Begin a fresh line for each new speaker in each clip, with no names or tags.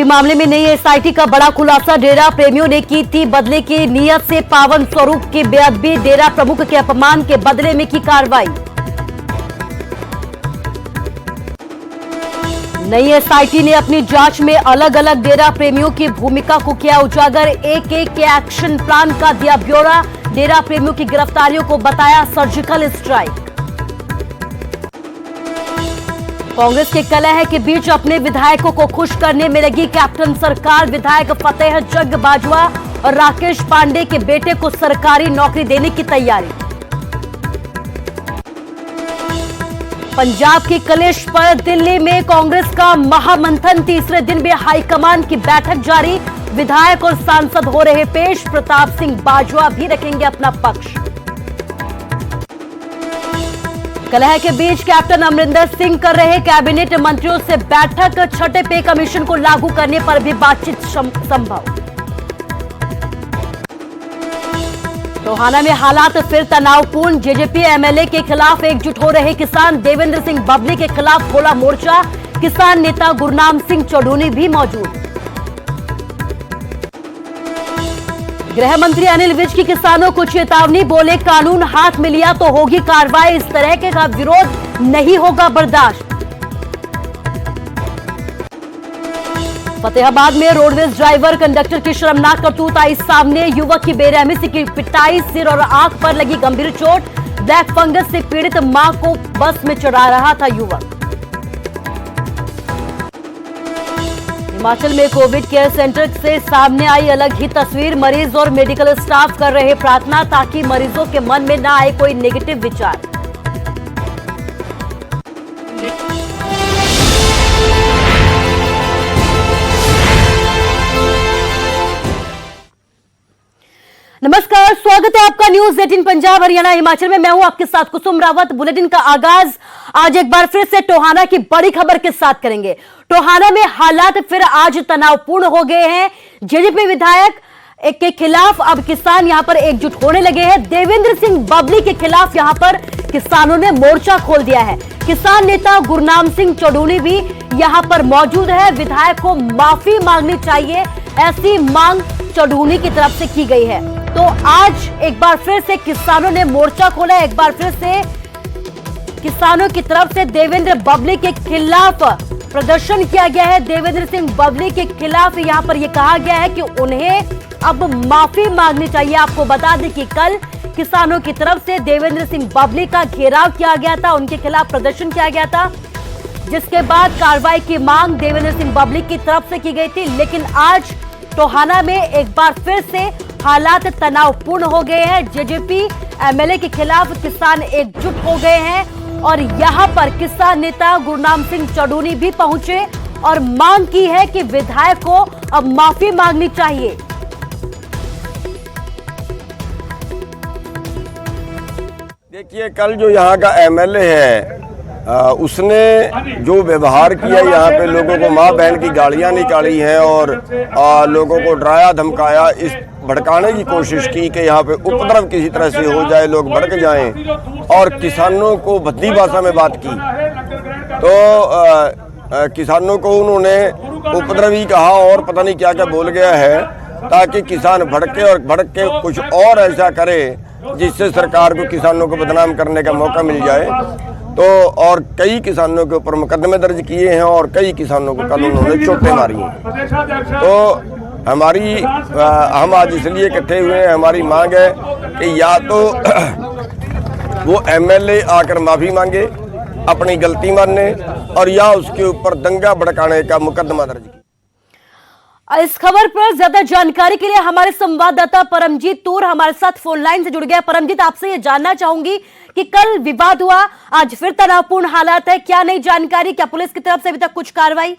मामले में नई एसआईटी का बड़ा खुलासा। डेरा प्रेमियों ने की थी बदले की नियत से पावन स्वरूप की बेअदबी। डेरा प्रमुख के अपमान के बदले में की कार्रवाई। नई एसआईटी ने अपनी जांच में अलग अलग डेरा प्रेमियों की भूमिका को किया उजागर। एक एक के एक्शन प्लान का दिया ब्यौरा। डेरा प्रेमियों की गिरफ्तारियों को बताया सर्जिकल स्ट्राइक। कांग्रेस के कलह के बीच अपने विधायकों को खुश करने में लगी कैप्टन सरकार। विधायक फतेह जग बाजवा और राकेश पांडे के बेटे को सरकारी नौकरी देने की तैयारी। पंजाब की कलेश पर दिल्ली में कांग्रेस का महामंथन। तीसरे दिन भी हाईकमान की बैठक जारी। विधायक और सांसद हो रहे पेश। प्रताप सिंह बाजवा भी रखेंगे अपना पक्ष। कलह के बीच कैप्टन अमरिंदर सिंह कर रहे कैबिनेट मंत्रियों से बैठक। छठे पे कमीशन को लागू करने पर भी बातचीत संभव। टोहाना में हालात फिर तनावपूर्ण। जेजेपी एमएलए के खिलाफ एकजुट हो रहे किसान। देवेंद्र सिंह बबली के खिलाफ खोला मोर्चा। किसान नेता गुरनाम सिंह चौधरी भी मौजूद। गृह मंत्री अनिल विज की किसानों को चेतावनी। बोले कानून हाथ में लिया तो होगी कार्रवाई। इस तरह के का विरोध नहीं होगा बर्दाश्त। फतेहाबाद में रोडवेज ड्राइवर कंडक्टर की शर्मनाक करतूत आई सामने। युवक की बेरहमी से की पिटाई। सिर और आंख पर लगी गंभीर चोट। ब्लैक फंगस से पीड़ित मां को बस में चढ़ा रहा था युवक। हिमाचल में कोविड केयर सेंटर से सामने आई अलग ही तस्वीर। मरीज और मेडिकल स्टाफ कर रहे प्रार्थना ताकि मरीजों के मन में ना आए कोई नेगेटिव विचार। नमस्कार, स्वागत है आपका न्यूज 18 पंजाब हरियाणा हिमाचल में। मैं हूं आपके साथ कुसुम रावत। बुलेटिन का आगाज आज एक बार फिर से टोहाना की बड़ी खबर के साथ करेंगे। टोहाना में हालात फिर आज तनावपूर्ण हो गए हैं। जेजेपी विधायक के खिलाफ अब किसान यहां पर एकजुट होने लगे हैं। देवेंद्र सिंह बबली के खिलाफ यहां पर किसानों ने मोर्चा खोल दिया है। किसान नेता गुरनाम सिंह चौधरी भी यहां पर मौजूद है। विधायक को माफी मांगनी चाहिए, ऐसी मांग चौधरी की तरफ से की गई है। तो आज एक बार फिर से किसानों ने मोर्चा खोला। एक बार फिर से किसानों की तरफ से देवेंद्र बबली के खिलाफ प्रदर्शन किया गया है। देवेंद्र सिंह बबली के खिलाफ यहां पर यह कहा गया है कि उन्हें अब माफी मांगनी चाहिए। आपको बता दें कि कल किसानों की तरफ से देवेंद्र सिंह बबली का घेराव किया गया था, उनके खिलाफ प्रदर्शन किया गया था, जिसके बाद कार्रवाई की मांग देवेंद्र सिंह बबली की तरफ से की गई थी। लेकिन आज टोहाना में एक बार फिर से हालात तनावपूर्ण हो गए हैं। जेजेपी एमएलए के खिलाफ किसान एकजुट हो गए हैं और यहां पर किसान नेता गुरनाम सिंह चौधरी भी पहुंचे और मांग की है कि विधायक को अब माफी मांगनी चाहिए।
देखिए, कल जो यहाँ का एमएलए है उसने जो व्यवहार किया, यहाँ पे लोगों को माँ बहन की गालियाँ निकाली हैं और लोगों को डराया धमकाया, इस भड़काने की कोशिश की कि यहाँ पे उपद्रव किसी तरह से हो जाए, लोग भड़क जाएं और किसानों को भद्दी भाषा में बात की। तो किसानों को उन्होंने उपद्रवी कहा और पता नहीं क्या क्या बोल गया है, ताकि किसान भड़के और भड़क के कुछ और ऐसा करे जिससे सरकार को किसानों को बदनाम करने का मौका मिल जाए। तो और कई किसानों के ऊपर मुकदमे दर्ज किए हैं और कई किसानों को कल उन्होंने चोटें मारी हैं। तो हम आज इसलिए इकट्ठे हुए हैं, हमारी मांग है कि या तो वो एमएलए आकर माफी मांगे, अपनी गलती माने, और या उसके ऊपर दंगा भड़काने का मुकदमा दर्ज किया।
इस खबर पर ज्यादा जानकारी के लिए हमारे संवाददाता परमजीत तूर हमारे साथ फोन लाइन से जुड़ गया। परमजीत, आपसे ये जानना चाहूंगी कि कल विवाद हुआ, आज फिर तनावपूर्ण हालात है, क्या नई जानकारी, क्या पुलिस की तरफ से अभी तक कुछ कार्रवाई?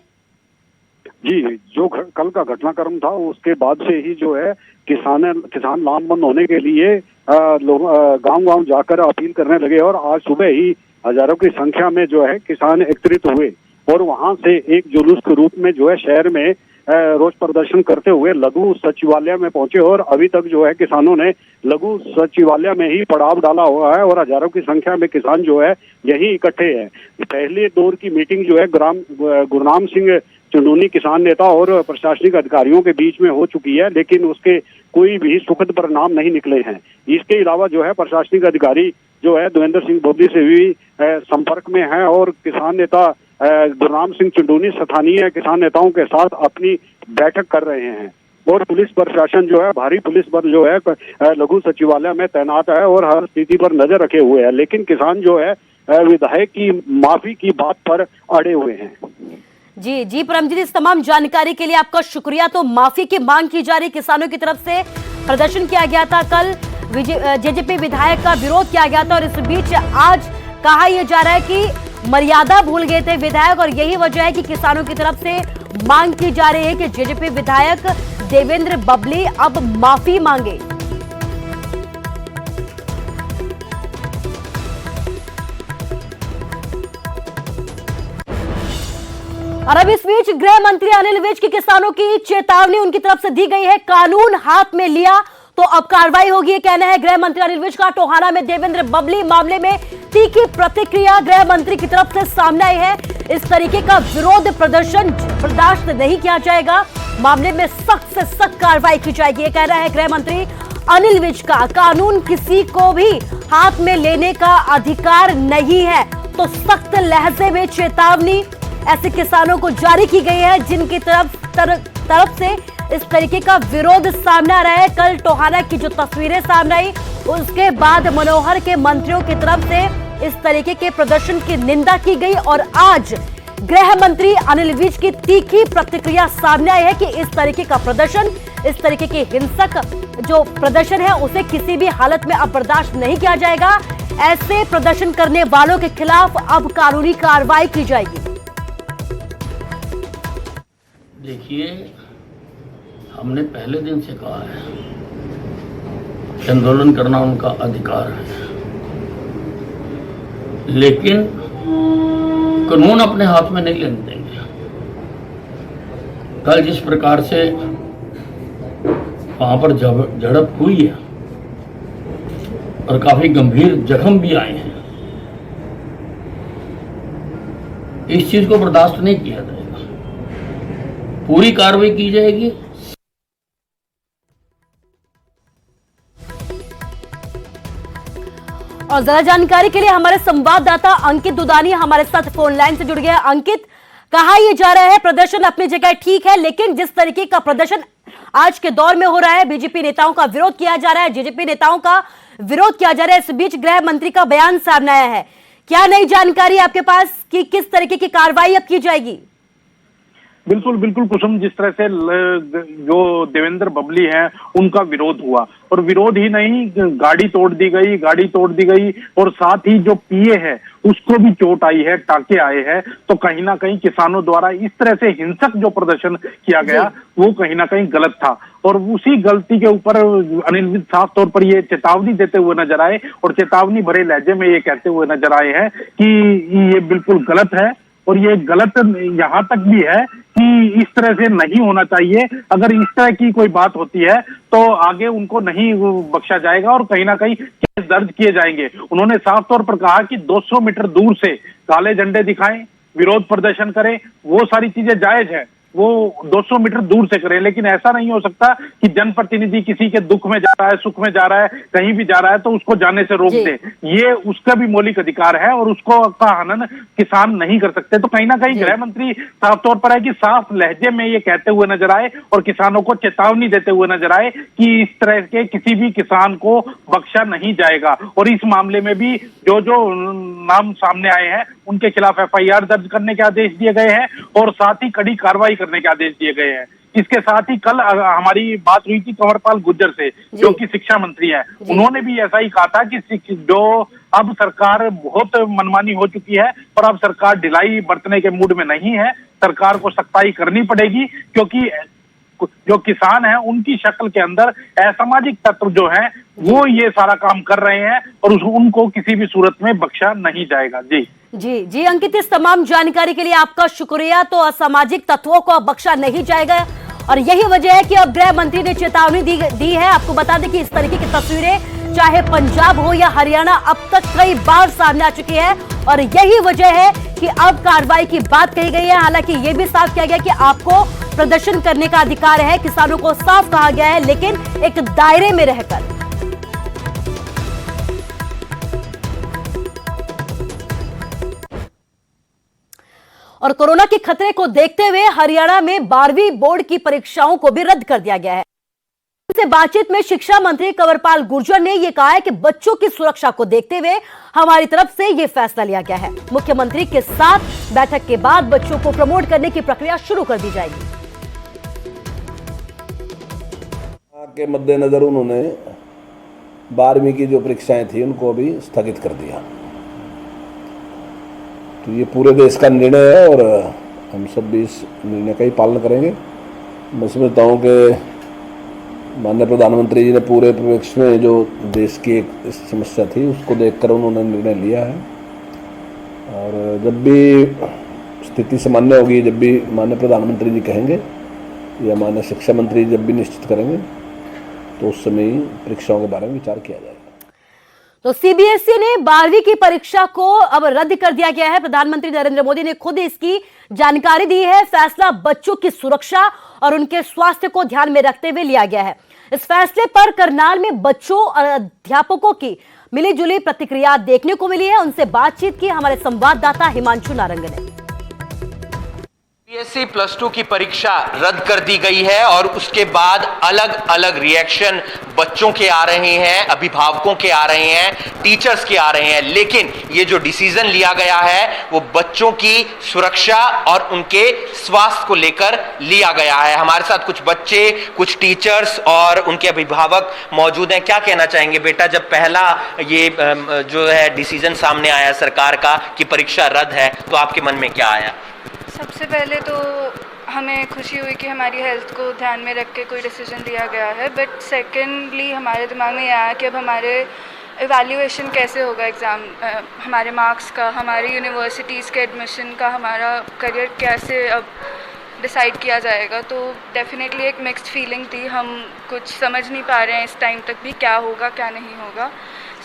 जी, जो कल का घटनाक्रम था उसके बाद से ही जो है किसान लामबंद होने के लिए गांव-गांव जाकर अपील करने लगे और आज सुबह ही हजारों की संख्या में जो है किसान एकत्रित हुए और वहां से एक जुलूस के रूप में जो है शहर में रोष प्रदर्शन करते हुए लघु सचिवालय में पहुंचे और अभी तक जो है किसानों ने लघु सचिवालय में ही पड़ाव डाला हुआ है और हजारों की संख्या में किसान जो है यही इकट्ठे हैं। पहले दौर की मीटिंग जो है गुरनाम सिंह चंदूनी किसान नेता और प्रशासनिक अधिकारियों के बीच में हो चुकी है, लेकिन उसके कोई भी सुखद परिणाम नहीं निकले हैं। इसके अलावा जो है प्रशासनिक अधिकारी जो है देवेंद्र सिंह बबली से भी संपर्क में है और किसान नेता गुरनाम सिंह चंदूनी स्थानीय किसान नेताओं के साथ अपनी बैठक कर रहे हैं। और पुलिस प्रशासन जो है, भारी पुलिस बल जो है लघु सचिवालय में तैनात है और हर स्थिति पर नजर रखे हुए है, लेकिन किसान जो है विधायक की माफी की बात पर अड़े हुए हैं।
जी जी परमजीत, इस तमाम जानकारी के लिए आपका शुक्रिया। तो माफी की मांग की जा रही, किसानों की तरफ से प्रदर्शन किया गया था, कल जेजेपी विधायक का विरोध किया गया था और इस बीच आज कहा यह जा रहा है कि मर्यादा भूल गए थे विधायक और यही वजह है कि किसानों की तरफ से मांग की जा रही है कि जेजेपी विधायक देवेंद्र बबली अब माफी मांगे। और अब इस बीच गृह मंत्री अनिल विज की किसानों की चेतावनी उनकी तरफ से दी गई है, कानून हाथ में लिया तो अब कार्रवाई होगी, ये कहना है गृह मंत्री अनिल विज का। टोहाना में देवेंद्र बबली मामले में तीखी प्रतिक्रिया गृह मंत्री की तरफ से सामने आई है। इस तरीके का विरोध प्रदर्शन बर्दाश्त नहीं किया जाएगा, मामले में सख्त से सख्त कार्रवाई की जाएगी, ये कहना है गृह मंत्री अनिल विज का। कानून किसी को भी हाथ में लेने का अधिकार नहीं है, तो सख्त लहजे में चेतावनी ऐसे किसानों को जारी की गई है जिनकी तरफ से इस तरीके का विरोध सामने आ रहा है। कल टोहाना की जो तस्वीरें सामने आई उसके बाद मनोहर के मंत्रियों की तरफ से इस तरीके के प्रदर्शन की निंदा की गई और आज गृह मंत्री अनिल विज की तीखी प्रतिक्रिया सामने आई है कि इस तरीके का प्रदर्शन, इस तरीके के हिंसक जो प्रदर्शन है उसे किसी भी हालत में अब बर्दाश्त नहीं किया जाएगा। ऐसे प्रदर्शन करने वालों के खिलाफ अब कानूनी कार्रवाई की जाएगी।
देखिए, हमने पहले दिन से कहा है कि आंदोलन करना उनका अधिकार है, लेकिन कानून अपने हाथ में नहीं लेने देंगे। कल जिस प्रकार से वहां पर झड़प हुई है और काफी गंभीर जख्म भी आए हैं, इस चीज को बर्दाश्त नहीं किया जाएगा, पूरी कार्रवाई की जाएगी।
और ज्यादा जानकारी के लिए हमारे संवाददाता अंकित दुदानी हमारे साथ फोन लाइन से जुड़ गया। अंकित, कहा यह जा रहा है प्रदर्शन अपनी जगह ठीक है, लेकिन जिस तरीके का प्रदर्शन आज के दौर में हो रहा है, बीजेपी नेताओं का विरोध किया जा रहा है, जेजेपी नेताओं का विरोध किया जा रहा है, इस बीच गृह मंत्री का बयान सामने आया है। क्या नई जानकारी आपके पास कि किस तरीके की कार्रवाई अब की जाएगी?
बिल्कुल बिल्कुल कुसुम, जिस तरह से जो देवेंद्र बबली हैं उनका विरोध हुआ और विरोध ही नहीं, गाड़ी तोड़ दी गई और साथ ही जो पीए है उसको भी चोट आई है, टाके आए हैं। तो कहीं ना कहीं किसानों द्वारा इस तरह से हिंसक जो प्रदर्शन किया गया वो कहीं ना कहीं गलत था और उसी गलती के ऊपर अनिल विज साफ तौर पर ये चेतावनी देते हुए नजर आए और चेतावनी भरे लहजे में ये कहते हुए नजर आए हैं कि ये बिल्कुल गलत है और ये गलत यहाँ तक भी है कि इस तरह से नहीं होना चाहिए। अगर इस तरह की कोई बात होती है तो आगे उनको नहीं बख्शा जाएगा और कहीं ना कहीं केस दर्ज किए जाएंगे। उन्होंने साफ तौर पर कहा कि 200 मीटर दूर से काले झंडे दिखाएं, विरोध प्रदर्शन करें, वो सारी चीजें जायज है, वो 200 मीटर दूर से करें, लेकिन ऐसा नहीं हो सकता कि जनप्रतिनिधि किसी के दुख में जा रहा है, सुख में जा रहा है, कहीं भी जा रहा है तो उसको जाने से रोक दे। ये उसका भी मौलिक अधिकार है और उसको का हनन किसान नहीं कर सकते। तो कहीं ना कहीं गृह मंत्री साफ तौर पर है कि साफ लहजे में ये कहते हुए नजर आए और किसानों को चेतावनी देते हुए नजर आए कि इस तरह के किसी भी किसान को बख्शा नहीं जाएगा और इस मामले में भी जो जो नाम सामने आए हैं उनके खिलाफ FIR दर्ज करने के आदेश दिए गए हैं और साथ ही कड़ी कार्रवाई करने के आदेश दिए गए हैं। इसके साथ ही कल हमारी बात हुई थी कंवरपाल गुर्जर से, जो कि शिक्षा मंत्री हैं, उन्होंने भी ऐसा ही कहा था कि जो अब सरकार बहुत मनमानी हो चुकी है और अब सरकार ढिलाई बरतने के मूड में नहीं है, सरकार को सख्ताई करनी पड़ेगी क्योंकि जो किसान हैं उनकी शक्ल के अंदर असामाजिक तत्व जो हैं वो ये सारा काम कर रहे हैं और उनको किसी भी सूरत में बख्शा नहीं जाएगा। जी
अंकित, इस तमाम जानकारी के लिए आपका शुक्रिया। तो असामाजिक तत्वों को अब बख्शा नहीं जाएगा और यही वजह है कि अब गृह मंत्री ने चेतावनी दी है। आपको बता दें कि इस तरीके की तस्वीरें चाहे पंजाब हो या हरियाणा अब तक कई बार सामने आ चुकी है और यही वजह है कि अब कार्रवाई की बात कही गई है। हालांकि यह भी साफ किया गया कि आपको प्रदर्शन करने का अधिकार है, किसानों को साफ कहा गया है, लेकिन एक दायरे में रहकर। और कोरोना के खतरे को देखते हुए हरियाणा में 12वीं बोर्ड की परीक्षाओं को भी रद्द कर दिया गया है। से बातचीत में शिक्षा मंत्री कंवरपाल गुर्जर ने यह कहा है कि बच्चों की सुरक्षा को देखते हुए हमारी तरफ से यह फैसला लिया गया है। मुख्यमंत्री के साथ बैठक के बाद बच्चों को प्रमोट करने की प्रक्रिया शुरू कर दी जाएगी।
के मद्देनजर उन्होंने 12वीं की जो परीक्षाएं थी उनको अभी स्थगित कर दिया। तो ये पूरे देश का निर्णय है और हम सब भी इस निर्णय का ही पालन करेंगे। मैं समझता हूँ कि माननीय प्रधानमंत्री जी ने पूरे परिप्रेक्ष्य में जो देश की एक समस्या थी उसको देखकर उन्होंने निर्णय लिया है। और जब भी स्थिति सामान्य होगी, जब भी माननीय प्रधानमंत्री जी कहेंगे या माननीय शिक्षा मंत्री जब भी निश्चित करेंगे तो उस समय ही परीक्षाओं के बारे में विचार किया जाएगा।
तो सीबीएसई ने 12वीं की परीक्षा को अब रद्द कर दिया गया है। प्रधानमंत्री नरेंद्र मोदी ने खुद इसकी जानकारी दी है। फैसला बच्चों की सुरक्षा और उनके स्वास्थ्य को ध्यान में रखते हुए लिया गया है। इस फैसले पर करनाल में बच्चों और अध्यापकों की मिलीजुली प्रतिक्रिया देखने को मिली है। उनसे बातचीत की हमारे संवाददाता हिमांशु नारंग ने।
सीबीएसई प्लस 2 की परीक्षा रद्द कर दी गई है और उसके बाद अलग अलग रिएक्शन बच्चों के आ रहे हैं, अभिभावकों के आ रहे हैं, टीचर्स के आ रहे हैं। लेकिन ये जो डिसीजन लिया गया है वो बच्चों की सुरक्षा और उनके स्वास्थ्य को लेकर लिया गया है। हमारे साथ कुछ बच्चे, कुछ टीचर्स और उनके अभिभावक मौजूद हैं। क्या कहना चाहेंगे बेटा, जब पहला ये जो है डिसीजन सामने आया सरकार का कि परीक्षा रद्द है, तो आपके मन में क्या आया?
सबसे पहले तो हमें खुशी हुई कि हमारी हेल्थ को ध्यान में रख के कोई डिसीजन लिया गया है। बट सेकेंडली हमारे दिमाग में यह आया कि अब हमारे इवैल्यूएशन कैसे होगा, एग्ज़ाम हमारे मार्क्स का, हमारी यूनिवर्सिटीज़ के एडमिशन का, हमारा करियर कैसे अब डिसाइड किया जाएगा। तो डेफिनेटली एक मिक्स्ड फीलिंग थी। हम कुछ समझ नहीं पा रहे हैं इस टाइम तक भी क्या होगा क्या नहीं होगा।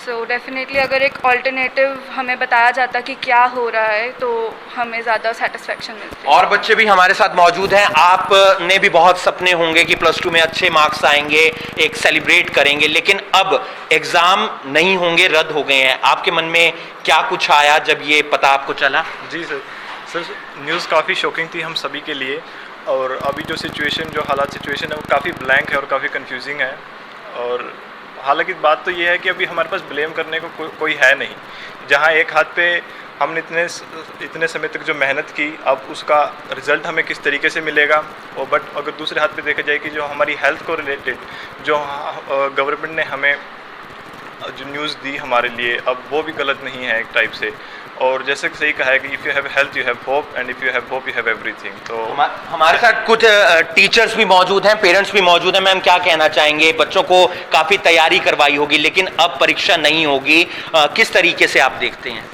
सो डेफिनेटली अगर एक ऑल्टरनेटिव हमें बताया जाता कि क्या हो रहा है तो हमें ज़्यादा सेटिस्फेक्शन मिलती।
और बच्चे भी हमारे साथ मौजूद हैं। आपने भी बहुत सपने होंगे कि प्लस 2 में अच्छे मार्क्स आएंगे, एक सेलिब्रेट करेंगे, लेकिन अब एग्जाम नहीं होंगे, रद्द हो गए हैं। आपके मन में क्या कुछ आया जब ये पता आपको चला?
जी सर न्यूज़ काफ़ी शॉकिंग थी हम सभी के लिए। और अभी जो हालात सिचुएशन है वो काफ़ी ब्लैंक है और काफ़ी कंफ्यूजिंग है। और हालांकि बात तो ये है कि अभी हमारे पास ब्लेम करने को कोई है नहीं। जहां एक हाथ पे हमने इतने समय तक जो मेहनत की, अब उसका रिज़ल्ट हमें किस तरीके से मिलेगा। और बट अगर दूसरे हाथ पे देखा जाए कि जो हमारी हेल्थ को रिलेटेड जो गवर्नमेंट ने हमें जो न्यूज़ दी हमारे लिए, अब वो भी गलत नहीं है एक टाइप से। और जैसे सही कहा है कि if you have health you have hope and if you have hope you have everything. तो
हमारे साथ कुछ टीचर्स भी मौजूद हैं, पेरेंट्स भी मौजूद हैं। मैम क्या कहना चाहेंगे? बच्चों को काफ़ी तैयारी करवाई होगी लेकिन अब परीक्षा नहीं होगी, किस तरीके से आप देखते हैं?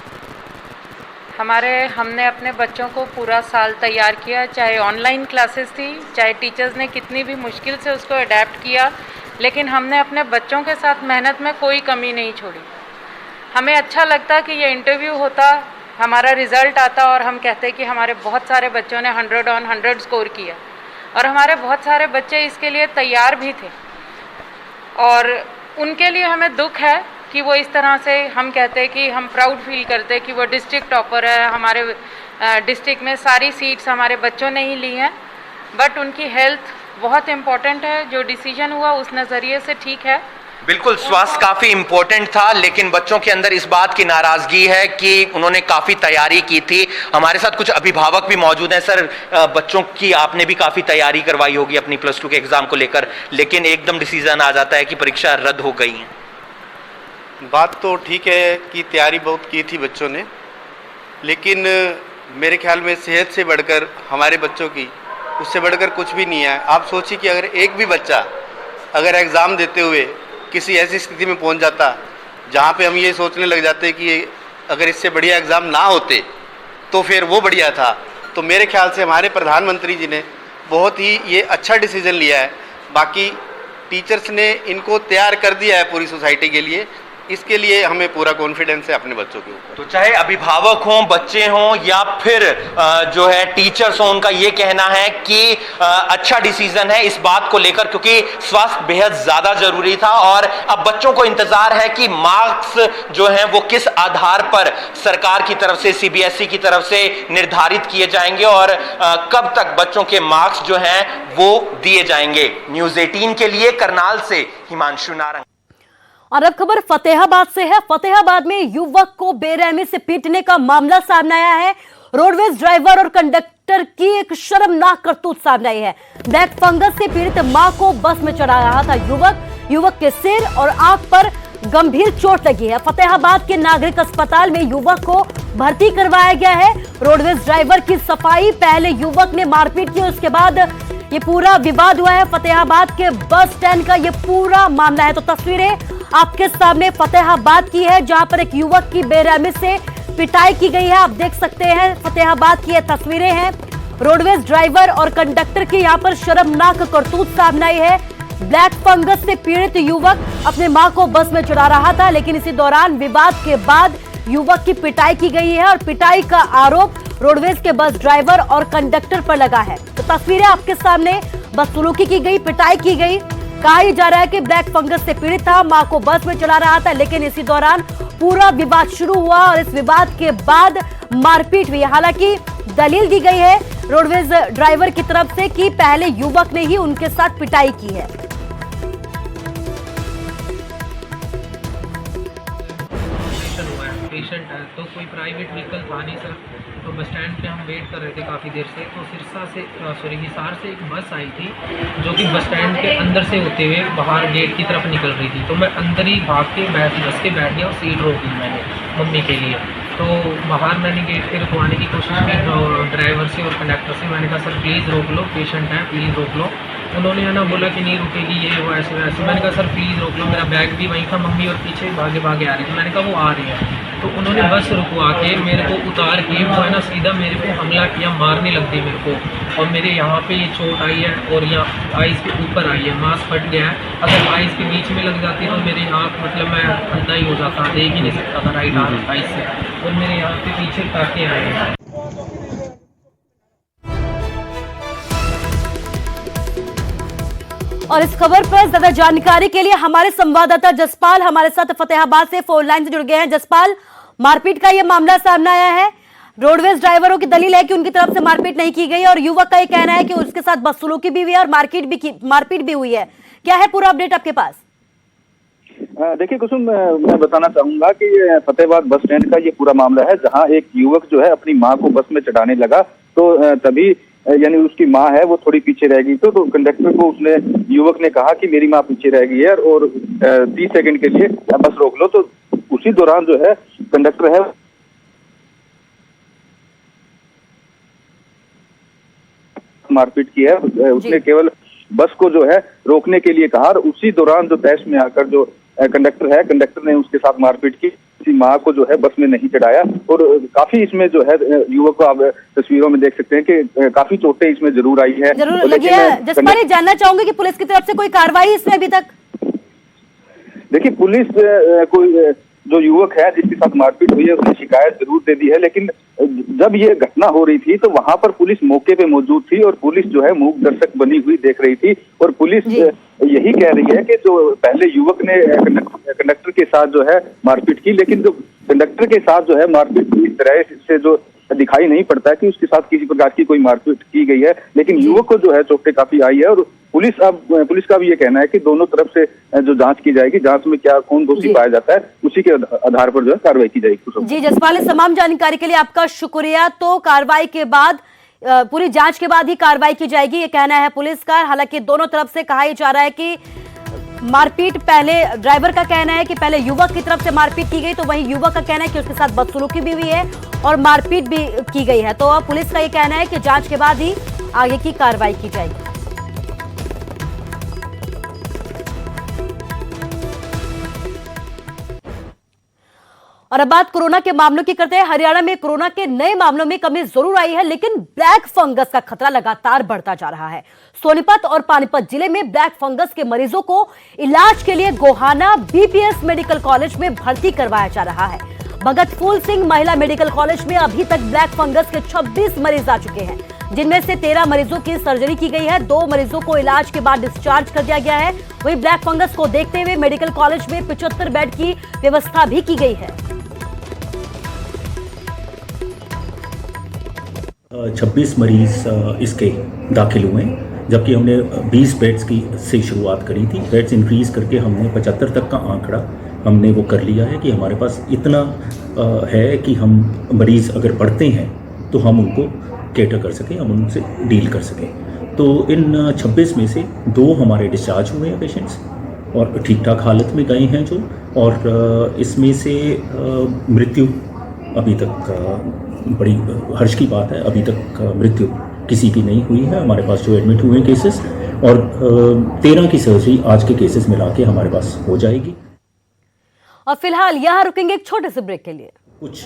हमने अपने बच्चों को पूरा साल तैयार किया, चाहे ऑनलाइन क्लासेस थी, चाहे टीचर्स ने कितनी भी मुश्किल से उसको अडेप्ट किया, लेकिन हमने अपने बच्चों के साथ मेहनत में कोई कमी नहीं छोड़ी। हमें अच्छा लगता कि ये इंटरव्यू होता, हमारा रिज़ल्ट आता और हम कहते कि हमारे बहुत सारे बच्चों ने 100 on 100 स्कोर किया और हमारे बहुत सारे बच्चे इसके लिए तैयार भी थे। और उनके लिए हमें दुख है कि वो इस तरह से, हम कहते कि हम प्राउड फील करते कि वो डिस्ट्रिक्ट टॉपर है, हमारे डिस्ट्रिक्ट में सारी सीट्स हमारे बच्चों ने ही ली हैं। बट उनकी हेल्थ बहुत इम्पोर्टेंट है। जो डिसीजन हुआ उस नज़रिए से ठीक है।
बिल्कुल, स्वास्थ्य काफ़ी इम्पोर्टेंट था, लेकिन बच्चों के अंदर इस बात की नाराज़गी है कि उन्होंने काफ़ी तैयारी की थी। हमारे साथ कुछ अभिभावक भी मौजूद हैं। सर, बच्चों की आपने भी काफ़ी तैयारी करवाई होगी अपनी प्लस 2 के एग्ज़ाम को लेकर, लेकिन एकदम डिसीजन आ जाता है कि परीक्षा रद्द हो गई है।
बात तो ठीक है कि तैयारी बहुत की थी बच्चों ने, लेकिन मेरे ख्याल में सेहत से बढ़कर हमारे बच्चों की उससे बढ़कर कुछ भी नहीं है। आप सोचिए कि अगर एक भी बच्चा अगर एग्ज़ाम देते हुए किसी ऐसी स्थिति में पहुंच जाता जहां पे हम ये सोचने लग जाते कि अगर इससे बढ़िया एग्ज़ाम ना होते तो फिर वो बढ़िया था। तो मेरे ख्याल से हमारे प्रधानमंत्री जी ने बहुत ही ये अच्छा डिसीज़न लिया है। बाकी टीचर्स ने इनको तैयार कर दिया है पूरी सोसाइटी के लिए। इसके लिए हमें पूरा कॉन्फिडेंस है अपने बच्चों के ऊपर।
तो चाहे अभिभावक हों, बच्चे हों या फिर जो है टीचर्स हों, उनका ये कहना है कि अच्छा डिसीजन है इस बात को लेकर, क्योंकि स्वास्थ्य बेहद ज्यादा जरूरी था और अब बच्चों को इंतजार है कि मार्क्स जो हैं वो किस आधार पर सरकार की तरफ से, सीबीएसई की तरफ से निर्धारित किए जाएंगे और कब तक बच्चों के मार्क्स जो हैं वो दिए जाएंगे। न्यूज़ 18 के लिए करनाल से हिमांशु नारंग।
और अब खबर फतेहाबाद से है। फतेहाबाद में युवक को बेरहमी से पीटने का मामला सामने आया है। रोडवेज ड्राइवर और कंडक्टर की एक शर्मनाक करतूत सामने आई है। ब्लैक फंगस से पीड़ित मां को बस में चढ़ा रहा था युवक के सिर और आंख पर गंभीर चोट लगी है। फतेहाबाद के नागरिक अस्पताल में युवक को भर्ती करवाया गया है। रोडवेज ड्राइवर की सफाई, पहले युवक ने मारपीट की, उसके बाद ये पूरा विवाद हुआ है। फतेहाबाद के बस स्टैंड का ये पूरा मामला है। तो तस्वीरें आपके सामने फतेहाबाद की है, जहां पर एक युवक की बेरहमी से पिटाई की गई है। आप देख सकते हैं फतेहाबाद की ये तस्वीरें हैं। रोडवेज ड्राइवर और कंडक्टर की यहां पर शर्मनाक करतूत सामने आई है। ब्लैक फंगस से पीड़ित युवक अपने मां को बस में चढ़ा रहा था, लेकिन इसी दौरान विवाद के बाद युवक की पिटाई की गई है और पिटाई का आरोप रोडवेज के बस ड्राइवर और कंडक्टर पर लगा है। तो तस्वीरें आपके सामने, बदसलूकी की गई, पिटाई की गई। कहा जा रहा है कि ब्लैक फंगस से पीड़ित था, मां को बस में चढ़ा रहा था, लेकिन इसी दौरान पूरा विवाद शुरू हुआ और इस विवाद के बाद मारपीट हुई। हालांकि दलील दी गई है रोडवेज ड्राइवर की तरफ से कि पहले युवक ने ही उनके साथ पिटाई की है।
पेशेंट है तो कोई प्राइवेट व्हीकल था नहीं सर, तो बस स्टैंड पे हम वेट कर रहे थे काफ़ी देर से। तो हिसार से एक बस आई थी जो कि बस स्टैंड के अंदर से होते हुए बाहर गेट की तरफ निकल रही थी। तो मैं अंदर ही भाग के बस के बैठ गया और सीट रोक ली मैंने मम्मी के लिए। तो बाहर मैंने गेट पे रुकवाने की कोशिश की ड्राइवर से और कंडक्टर से। मैंने कहा सर प्लीज़ रोक लो, पेशेंट है प्लीज़ रोक लो। उन्होंने है ना बोला कि नहीं रुकेगी, ये वो ऐसे वैसे। मैंने कहा सर प्लीज़ रोक लो, मेरा बैग भी वहीं था, मम्मी और पीछे भागे भागे आ रही थी। मैंने कहा वो आ रही है। तो उन्होंने बस रुकवा के मेरे को उतार के वो है ना सीधा मेरे को हमला किया, मारने लग गई मेरे को। और मेरे यहाँ पे ये चोट आई है और यहाँ आइज़ के ऊपर आई है, मांस फट गया है। अगर आइज़ के बीच में लग जाती तो मेरी आँख मतलब मैं अंधा ही हो जाता, देख ही नहीं सकता था राइट आइज़ से। और मेरे यहाँ पे पीछे टाँके आए हैं।
और इस खबर पर ज्यादा जानकारी के लिए हमारे संवाददाता जसपाल हमारे साथ फतेहाबाद से फोन लाइन से जुड़ गए हैं। जसपाल, मारपीट का ये मामला सामने आया है। रोडवेज ड्राइवरों की दलील है कि उनकी तरफ से मारपीट नहीं की गई और युवक का ये कहना है कि उसके साथ बदसलूकी भी हुई है और मारपीट भी हुई है। क्या है पूरा अपडेट आपके पास?
देखिए कुसुम, मैं बताना चाहूंगा कि फतेहाबाद बस स्टैंड का ये पूरा मामला है, जहां एक युवक जो है अपनी मां को बस में चढ़ाने लगा। तो तभी यानी उसकी माँ है वो थोड़ी पीछे रह गई। तो कंडक्टर को उसने युवक ने कहा कि मेरी माँ पीछे रह गई है और 30 सेकंड के लिए बस रोक लो। तो उसी दौरान जो है कंडक्टर है मारपीट की है। उसने केवल बस को जो है रोकने के लिए कहा और उसी दौरान जो तैश में आकर जो कंडक्टर ने उसके साथ मारपीट की। किसी माँ को जो है बस में नहीं चढ़ाया और काफी इसमें जो है युवक को आप तस्वीरों में देख सकते हैं कि काफी चोटें इसमें जरूर आई है।
जरूर लगी है। जसपाल, जानना चाहूंगी कि पुलिस की तरफ से कोई कार्रवाई इसमें अभी तक?
देखिए पुलिस कोई जो युवक है जिसके साथ मारपीट हुई है उसने शिकायत जरूर दे दी है, लेकिन जब ये घटना हो रही थी तो वहां पर पुलिस मौके पे मौजूद थी और पुलिस जो है मूक दर्शक बनी हुई देख रही थी। और पुलिस यही कह रही है कि जो पहले युवक ने कंडक्टर के साथ जो है मारपीट की, लेकिन जो कंडक्टर के साथ जो है मारपीट इस तरह से जो दिखाई नहीं पड़ता कि उसके साथ किसी प्रकार की कोई मारपीट की गई है, लेकिन युवक को जो है चोटें काफी आई है। और पुलिस का भी ये कहना है कि दोनों तरफ से जो जांच की जाएगी, जांच में क्या कौन दोषी पाया जाता है उसी के आधार पर जो है कार्रवाई की जाएगी।
जी जसपाल, इस तमाम जानकारी के लिए आपका शुक्रिया। तो कार्रवाई के बाद, पूरी जांच के बाद ही कार्रवाई की जाएगी, ये कहना है पुलिस का। हालांकि दोनों तरफ से कहा जा रहा है कि मारपीट, पहले ड्राइवर का कहना है कि पहले युवक की तरफ से मारपीट की गई, तो वहीं युवक का कहना है कि उसके साथ बदसलूकी भी हुई है और मारपीट भी की गई है। तो अब पुलिस का ये कहना है कि जांच के बाद ही आगे की कार्रवाई की जाएगी। और अब बात कोरोना के मामलों की करते हैं। हरियाणा में कोरोना के नए मामलों में कमी जरूर आई है, लेकिन ब्लैक फंगस का खतरा लगातार बढ़ता जा रहा है। सोनीपत और पानीपत जिले में ब्लैक फंगस के मरीजों को इलाज के लिए गोहाना बीपीएस मेडिकल कॉलेज में भर्ती करवाया जा रहा है। भगत फूल सिंह महिला मेडिकल कॉलेज में अभी तक ब्लैक फंगस के 26 मरीज आ चुके हैं, जिनमें से 13 मरीजों की सर्जरी की गई है। 2 मरीजों को इलाज के बाद डिस्चार्ज कर दिया गया है। वहीं ब्लैक फंगस को देखते हुए मेडिकल कॉलेज में 75 बेड की व्यवस्था भी की गई है।
26 मरीज इसके दाखिल हुए, जबकि हमने 20 बेड्स की से शुरुआत करी थी। बेड्स इंक्रीज करके हमने 75 तक का आंकड़ा हमने वो कर लिया है कि हमारे पास इतना है कि हम मरीज़ अगर बढ़ते हैं तो हम उनको कैटर कर सकें, हम उनसे डील कर सकें। तो इन 26 में से 2 हमारे डिस्चार्ज हुए हैं पेशेंट्स और ठीक ठाक हालत में गए हैं जो, और इसमें से मृत्यु अभी तक बड़ी हर्ष की बात है, अभी तक मृत्यु किसी की नहीं हुई है हमारे पास जो एडमिट हुए केसेस, और 13 की सर्जरी आज के केसेस मिला के हमारे पास हो जाएगी।
और फिलहाल यहां रुकेंगे एक छोटे से ब्रेक के लिए।
कुछ